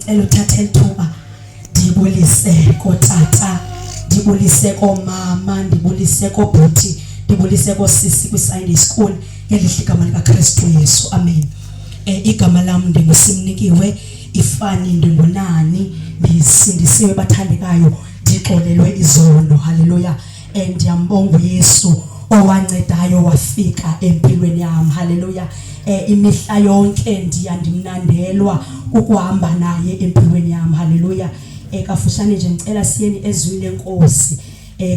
Eluthatha ithuba ndibulise kotata, ndibulise komama, ndibulise kobhuti, ndibulise kosisi kwi-Sunday school ngelihle igama likaKristu Yesu. Amen. Igama lam ndinguSimnikiwe Ifani Ndingunani, ndisindisiwe bathandekayo, ndixolelwe izono. Haleluya. Ndiyambonga uYesu owancedayo wafika empilweni yami. Haleluya. Imihla yonke ndimnandelwa ukuhamba naye empilweni yami. Haleluya. Kafushane nje ngicela siyeni ezwini lenkosi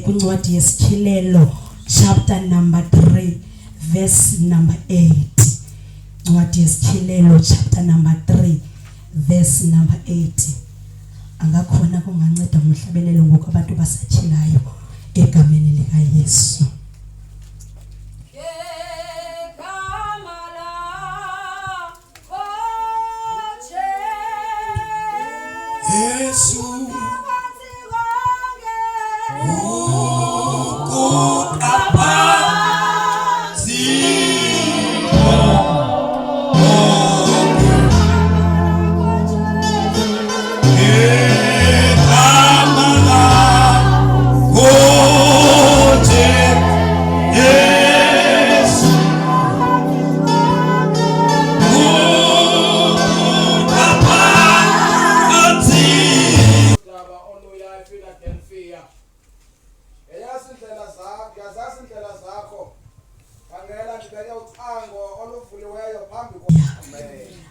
kwincwadi yesityhilelo chapter number 3 verse number 8. Incwadi yesityhilelo chapter number 3 verse number 8. Angakhona kunganceda umhlabelelo ngoku abantu basatyhilayo egameni lika Yesu. Yesu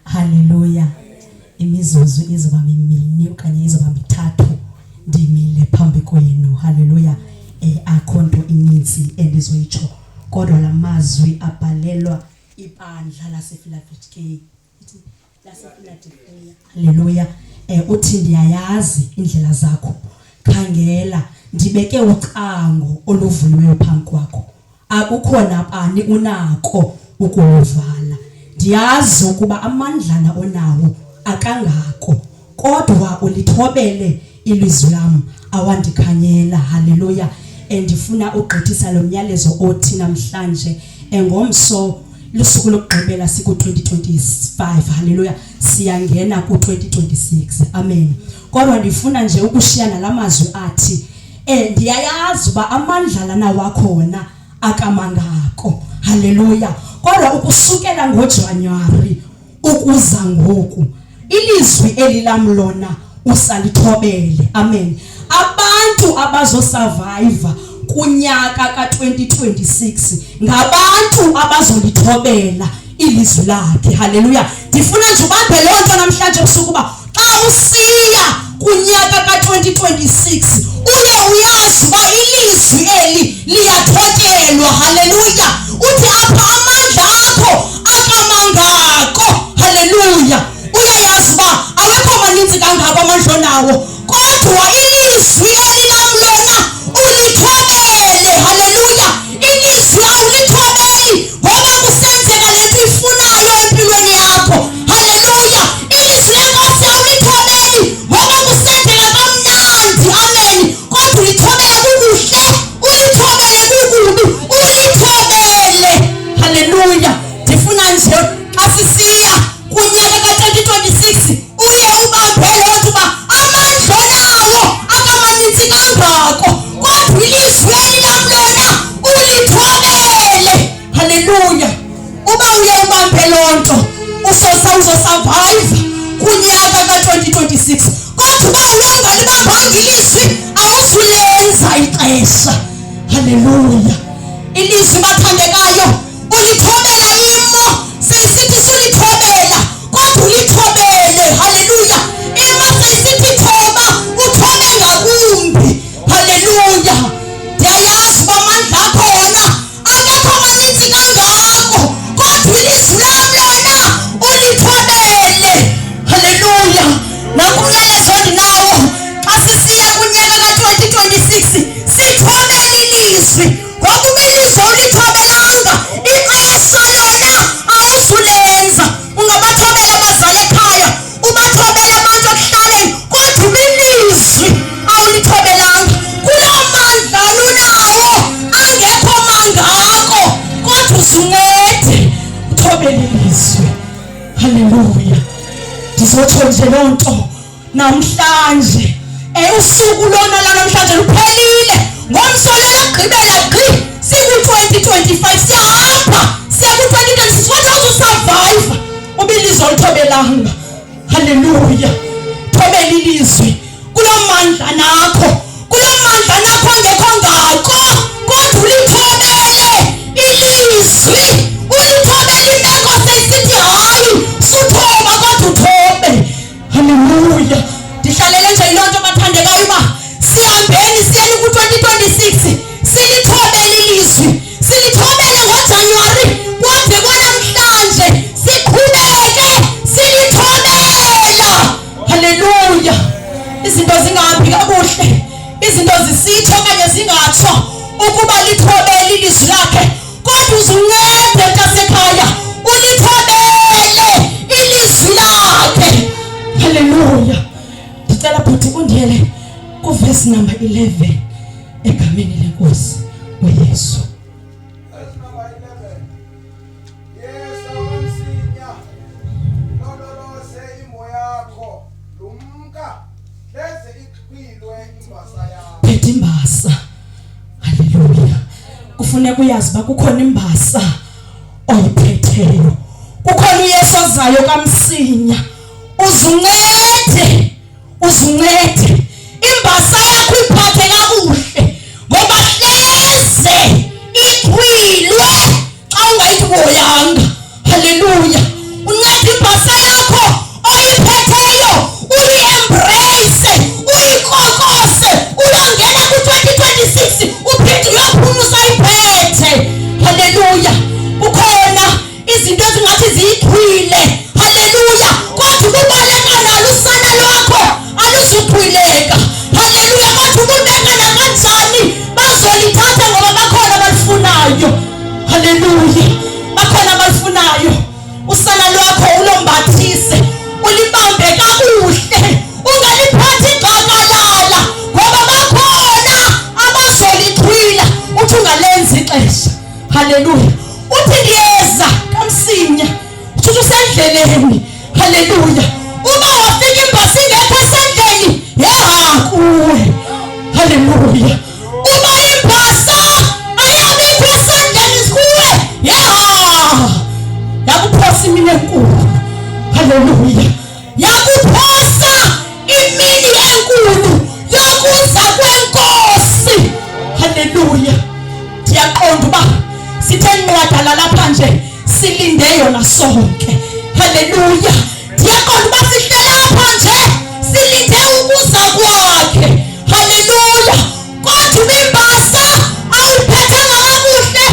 Haleluya. Imizuzu izoba mimini okanye izoba mithathu ndimile phambi kwenu. Haleluya. Akho nto ininzi endizoyitsho kodwa la mazwi abhalelwa ibandla lasePhiladelphia. Haleluya. Uthi ndiyayazi indlela zakho, khangela ndibeke ucango oluvuliweyo phambi kwakho, akukho nabani unako ukuwuvala. Ndiyazi ukuba amandlana onawo akangako, kodwa ulithobele ilizwi lam awandikhanyela. Haleluya. Ndifuna ugqithisa lo myalezo othi namhlanje ngomso lusuku lokugqibela siku 2025. Haleluya. Siyangena ku 2026. Amen. Kodwa ndifuna nje ukushiya nalamazwi athi ndiyayazi uba amandlana nawo akhona akamangako. Haleluya. Kodwa ukusukela ngoJanuary ukuza ngoku ilizwi elilamlona usalithobele. Amen. Abantu abazosurvive kunyaka ka2026 ngabantu abazolithobela ilizwi lakhe. Haleluya. Ndifuna nje ubambe loo nto namhlanje kusukuba xa usiya kunyaka ka2026 uye uyazi uba ilizwi eli liyathotyelwa. Haleluya. Uthi apha amandla akho akamangako. Haleluya. Uyayazi uba awekho maninzi kangako amandla onawo, kodwa ilizwi elilamlona ulithobele. Haleluya. Ilizwi awulithobeli ngoba kusenzeka le nto ifunayo empilweni yakho. Haleluya. Ilizwi lenkosi awulithobeli ngoba kusenzeka kamnandi. Amen. Kodwa ulithobele kukuhle, ulithobele kukubi, ulithobele. Haleluya. Ndifuna nje xa sisiya kunyaka ka2026 uye ubambele nto uba amandla onawo akamaninzi kangako, kodwa ilizwi elilamlona ulithobele. Haleluya. Uba uye ubambe loo nto uzosurvive kunyaka ka2026, kodwa uba uye ungalibambanga ilizwi awuzulenza ixesha. Haleluya. Ilizwi bathandekayo ulithobela imo, seyisithi sulithobela kodwa ulithobele. Haleluya. Ima seyisithi thoba uthobe ngakumbi. Haleluya. Ndiyayazi uba amandla akhona akekho maninzi kangako, kodwa ilizwi lam lona ulithobele. Haleluya. Nakumyalezo ndinawo xa sisiya kunyaka ka2026 sithobele ilizwi, ngokuba ilizwi ulithobelanga ixesha lona awuzulenza. Ungabathobela abazali ekhaya, ubathobele abantu ekuhlaleni, kodwa ilizwi awulithobelanga. Kuloo mandla lunawo angekho mangako, kodwa uzuncede uthobele ilizwi. Haleluya. Ndizotsho nje loo nto namhlanje usuku lona la namhlanje luphelile ngomsolelo ogqibela gqi siku-2025 siyahamba siya ku-2026 what else usurvive ubilizwe oluthobelanga haleluya thobela ilizwi kulomandla nakho ngekho ngako kodwa ulithobele ilizwi ulithobele imeko sesithi hayi suthoba kodwa uthobe haleluya ndihlalele nje ilonto bathandekayo uba sihambeni siyeni ku-2026 silithobele ilizwi silithobele ngoJanuwari kodwa kwanamhlanje siqhubeke silithobela haleluya izinto zingahambi kakuhle izinto zisitsho okanye zingatsho ukuba lithobele ilizwi lakhe kodwa uzuncede mntasekhaya ulithobele ilizwi lakhe haleluya ndicela bhuti undiyele kuvesi number 11 egameni lenkosi uYesu. Phethe imbasa haleluya kufuneka uyazi uba kukhona imbasa oyiphetheyo kukhona uYesu ozayo kamsinya uzuncede imbasa yakho iphathe kakuhle ngoba hleze iqhwilwe xa ungayithi uhoyanga haleluya uncede imbasa yakho oyiphetheyo uyi-embrace uyikokose uyongena ku-2026 uphinde uyophuma usayiphethe haleluya kukhona izinto ezingathi ziyiqhwile haleluya kodwa ukubaleka nalo usana lwakho aluzuqhwileka haleluya kodwa ukubeka nakanjani bazolithatha ngoba bakhona abalifunayo haleluya bakhona abalifunayo usana lwakho ulombathise ulibambe kakuhle ungaliphathi gqakalala ngoba bakhona abazoliqhwila uthi ungalenzi ixesha haleluya uthi ndiyeza kamsinya uthi usendleleni haleluya uma wafika imbasa ingekho esendleni kuwe haleluya uma imbasa ayabikho esendleni kuwe yakuphosa imini enkulu haleluya yakuphosa imini enkulu yokuza kwenkosi haleluya ndiyaqonda uba sithe nqwadala lapha nje silinde yona sonke haleluya ndiyaqonda uba sihlele lapha nje silinde ukuza kwakhe haleluya kodwa imbasa awuyiphethanga kakuhle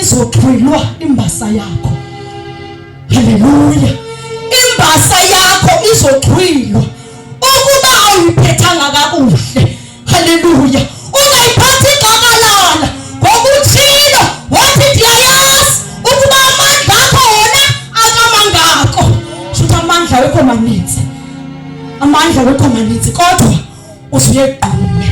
izoxhwilwa imbasa yakho haleluya imbasa yakho izoxhwilwa ukuba awuyiphethanga kakuhle haleluya ungayiphathi gqakalala ngokutshilo wathi ndiyayazi ukuba amandla akho wona akamangako shuthi amandla wekho maninzi kodwa uzuyegqume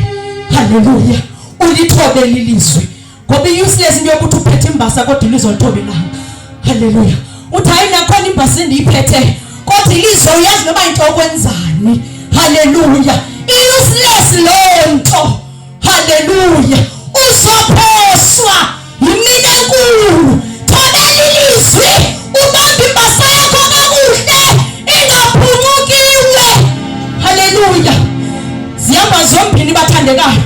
haleluya ulithobele ilizwi ngoba i-useless into yokuthi uphethe imbasa kodwa ilizwe olithobelanga haleluya uthi hayi nakhona imbasa endiyiphethe kodwa ilizwe uyazi noba into okwenzani haleluya i-useless loo nto haleluya uzophoswa yimini enkulu thobela ilizwi ubambe imbasa yakho kakuhle ingaphuncukiwe haleluya zihamba zombini bathandekayo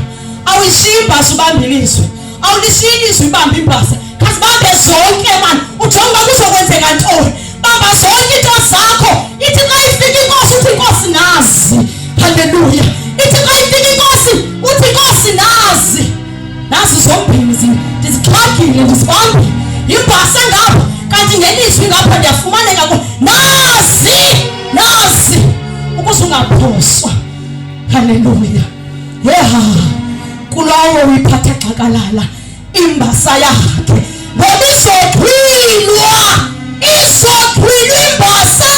awuyishiyi imbasa ubambe ilizwi awulishiyi ilizwi ubambe imbasa khazibambe zonke mani ujonga kuzokwenzeka ntoni bamba zonke into zakho ithi xa ifika inkosi uthi inkosi nazi haleluya ithi xa ifika inkosi uthi inkosi nazi zombini ndizixhagile ndizibambe imbasa ngapha kanti ngelizwi ngapha ndiyafumaneka nazi ukuze ungaphoswa haleluya kulowo uyiphathe xakalala imbasa yakhe ngoba izoxhwilwa imbasa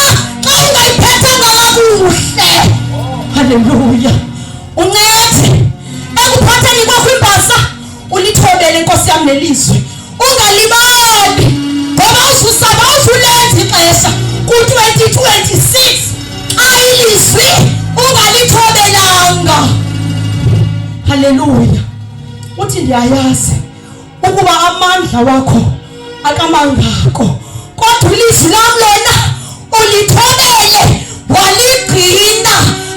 xa ungayiphethanga kakuhle haleluya uncede ekuphatheni kwakho imbasa ulithobele inkosi yami nelizwi ungalibali ngoba uzusaba uzulenza ixesha ku-2026 Haleluya. Uthi ndiyayazi ukuba amandla wakho akamangako, kodwa ilizwi lami lona ulithobele waligcina.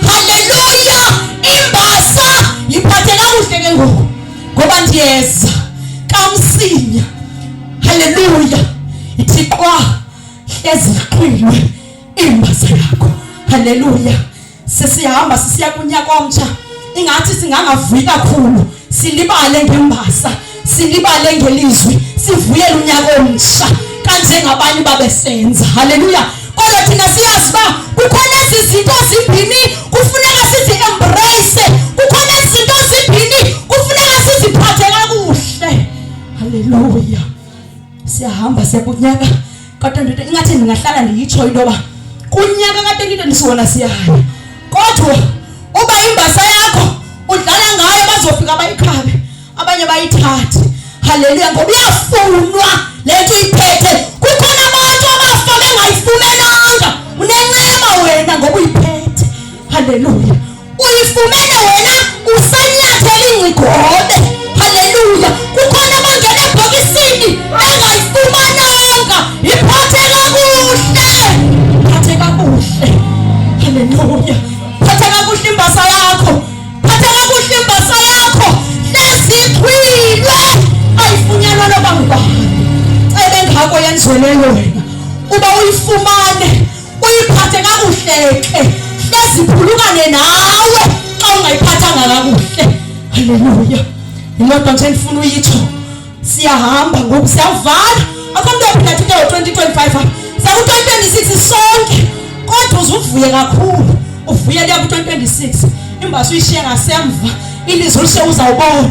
Haleluya. Imbasa iphathe kakuhle ke ngoku, ngoba ndiyeza kamsinya. Haleluya. Ithi qwa hlezi iqinwe imbasa yakho. Haleluya. Sesihamba sisiya kunyaka omtsha, ingathi singangavuyi kakhulu, silibale ngembasa, silibale ngelizwi, sivuyele unyaka omtsha kanjengabanye babesenza. Haleluya. Kodwa thina siyazi uba kukhona izinto ezimbini kufuneka sizi-embrace, kukhona izinto ezimbini kufuneka siziphathe kakuhle. Haleluya. Siyahamba siya kunyaka ka-2020. Ingathi ndingahlala ndiyitsho into yoba kunyaka ka-2020 siwona siyaya, kodwa uba imbasa yakho udlala ngayo bazofika bayikhabe, abanye bayithathe. Haleluya. Ngoba uyafunwa le nto uyiphethe. Kukhona abantu abafa bengayifumenanga, unenceba wena ngoba uyiphethe. Haleluya. Uyifumene wena usanyathela ingcigobe. Haleluya. Kukhona abangena ebhokisini bengayifumananga. Iphathe kakuhle, phathe kakuhle. Haleluya. Phathe kakuhle imbasa yakho, phathe kakuhle imbasa yakho. Lesichwilwe ayifunyanwa noba ngubani. Cebe ngako yenziweleyo wena uba uyifumane, uyiphathe kakuhle ke, leziphulukane nawe xa ungayiphathanga kakuhle. Haleluya. Yilodwa nje ndifuna uyitsho. Siyahamba ngoku, siyavala. Akho mntu ophinda athi ngo-2025 saku-2026 sonke, kodwa uzuvuye kakhulu, uvuyele ku-2026. Imbasa uyishiye ngasemva, ilizwi lishe uzawubona.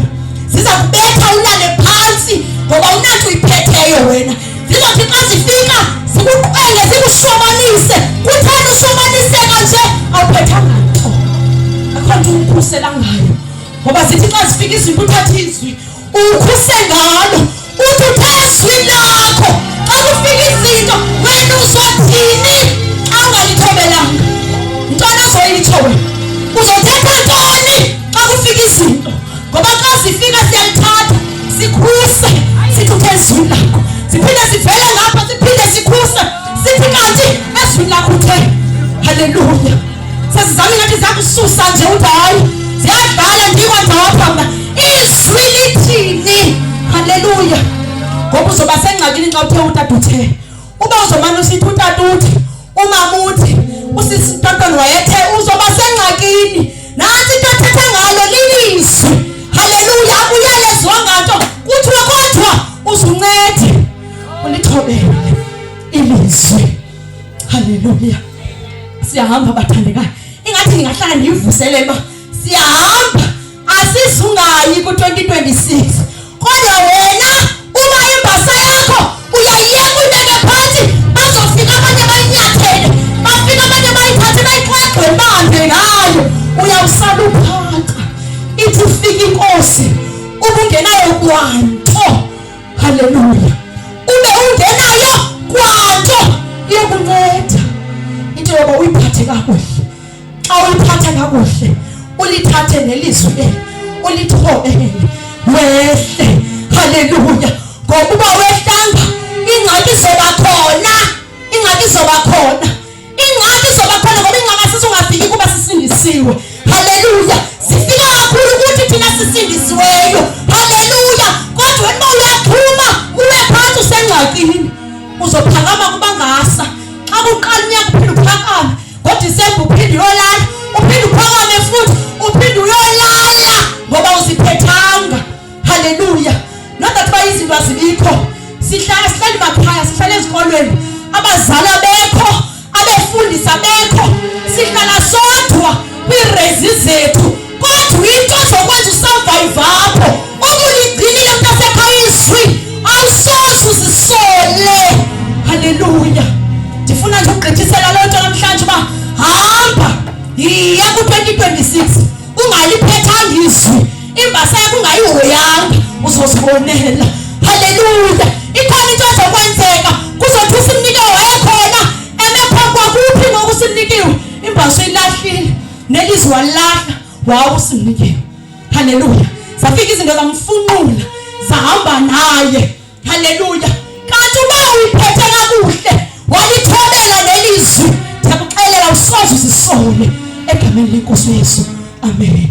Ziza kubetha ulale phansi ngoba unanto uyiphetheyo wena. Zizothi xa zifika zikuqele zikushomanise. Kutheni ushomaniseka nje awuphethanga nto? Akho nto ukhusela ngayo, ngoba zithi xa zifika izinto uthatha izwi ukhuse ngalo. Uthi uthe izwi lakho xa kufika izinto wena uzothini xa ungayithobelanga? Ntwana zoyitsho wena uzothetha ntoni xa kufika izinto? Ngoba xa zifika siyalithatha sikhuse, sithi uthe izwi lakho. Siphinde sivele ngapha siphinde sikhuse, sithi kanti ezwi lakho uthe. Haleluya. Sesizame ngathi zakususa nje uthi hayi ziyadlala ndikwa ndapha mna. Izwi lithini? Haleluya. Ngoba uzoba sengxakini xa uthe utata uthe. Uba uzomane usithi utata uthi, umama uthi, usisi Ntontoni wayethe, uzoba sengxakini. Nansi into ethethe ngalo lilizwi. Haleluya. Akuyalezwa nganto kuthiwa kodwa uzuncede ulithobele ilizwi. Haleluya. Siyahamba bathandekayo. Ingathi ngingahlala ndiyivuselele uba siyahamba, asizungayi ku-2026. Kodwa wena uba imbasa yakho uyayiyeka uyibeke phansi, bazofika abanye bayinyathele, bafika abanye bayithathe bayixwegwe bambe ngayo. Uyawusala uphaka. Ithi ufika inkosi ubungenayo kwanto. Haleluya. Ube ungenayo kwanto yokunceda. Into yoba uyiphathe kakuhle. Xa uyiphatha kakuhle ulithathe nelizwi eli ulithobele wehle. Haleluya. Ngokuba wehlanga ingxaki zoba khona, ingxaki zoba khona, ingxaki zoba khona. Ngoba ingxaki sizungafiki kuba sisindisiwe. Haleluya. Sifika kakhulu ukuthi thina sisindisiweyo. Haleluya. Kodwa wena uyathuma uwe phansi usengxakini, uzophakama kuba ngasa. Xa kuqala unyaka uphinde uphakame, ngoDisemba uphinde uyolala, uphinde uphakame futhi, uphinde uyolala ngoba uziphethanga. Haleluya. Not that by izinto azibikho. Sihlala emakhaya, sihlala ezikolweni, abazali abekho, abefundisi abekho, sihlala sodwa kwiirezi zethu. Kodwa into zokwenza usurvive apho ubuligcinile mntasekhaya izwi awusoze uzisole. Haleluya. Ndifuna nje ukugqithisela loo nto namhlanje uba hamba yiya ku-2026 ungaliphethanga izwi, imbasa yakho ungayihoyanga, uzozibonela. Haleluya. Ikhona into ezokwenzeka kuzothi usimnike wayekhona eme phambi kwakuphi ngoku usimnikiwe, imbasa uyilahlile nelizwi walilahla wawusimnikiwe. haleluya, zafika izinto zamfunqula zahamba naye, haleluya. Kanti uma uyiphethe kakuhle walithobela lelizwi, ndiyakuxelela usoze uzisole egameni lenkosi Yesu, amen.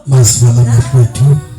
Masivala mafethu.